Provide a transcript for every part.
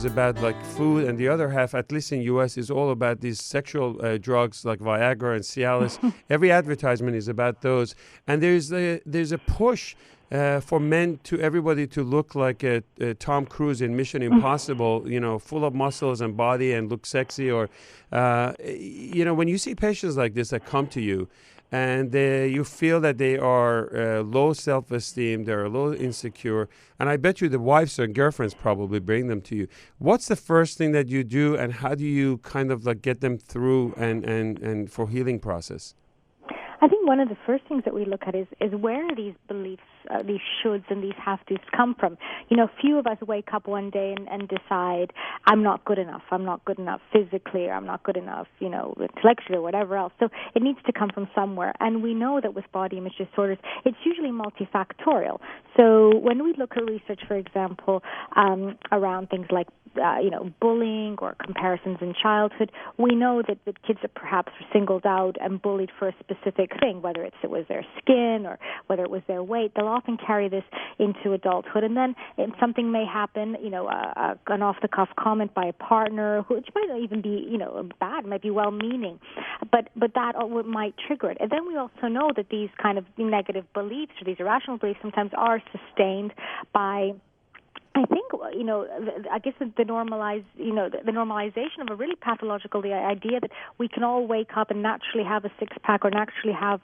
about like food, and the other half, at least in U.S., is all about these sexual drugs like Viagra and Cialis. Every advertisement is about those, and there's a push for men to everybody to look like Tom Cruise in Mission Impossible, full of muscles and body and look sexy. Or, when you see patients like this that come to you, and you feel that they are low self-esteem, they're a little insecure, and I bet you the wives or girlfriends probably bring them to you. What's the first thing that you do, and how do you kind of like get them through and for healing process? I think one of the first things that we look at is where these beliefs, these shoulds and these have-tos come from. Few of us wake up one day and decide, I'm not good enough physically, or I'm not good enough, intellectually or whatever else. So it needs to come from somewhere. And we know that with body image disorders, it's usually multifactorial. So when we look at research, for example, around things like bullying or comparisons in childhood, we know that kids that perhaps were singled out and bullied for a specific thing, whether it was their skin or whether it was their weight, they'll often carry this into adulthood. And then something may happen, an off-the-cuff comment by a partner, which might not even be, bad, might be well-meaning, but that might trigger it. And then we also know that these kind of negative beliefs or these irrational beliefs sometimes are sustained by, I think, I guess the normalization of a really pathological idea that we can all wake up and naturally have a six-pack or naturally have,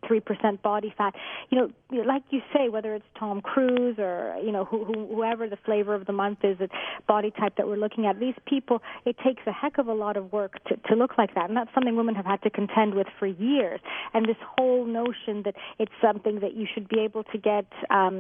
3% body fat. Like you say, whether it's Tom Cruise or, whoever the flavor of the month is, the body type that we're looking at, these people, it takes a heck of a lot of work to look like that. And that's something women have had to contend with for years. And this whole notion that it's something that you should be able to get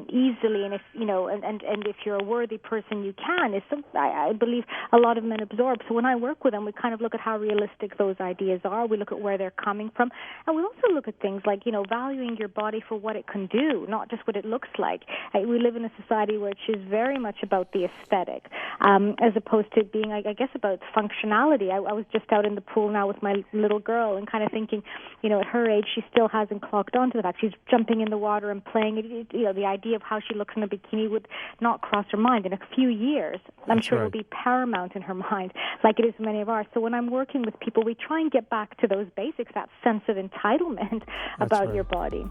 easily, and if, and if you're a worthy person, you can, is something I believe a lot of men absorb. So when I work with them, we kind of look at how realistic those ideas are. We look at where they're coming from. And we also look at things like, valuing your body for what it can do, not just what it looks like. We live in a society which is very much about the aesthetic, as opposed to being, I guess, about functionality. I was just out in the pool now with my little girl and kind of thinking, at her age, she still hasn't clocked on to the fact she's jumping in the water and playing. The idea of how she looks in a bikini would not cross her mind. In a few years, I'm sure it will be paramount in her mind, like it is many of ours. So when I'm working with people, we try and get back to those basics, that sense of entitlement about your body.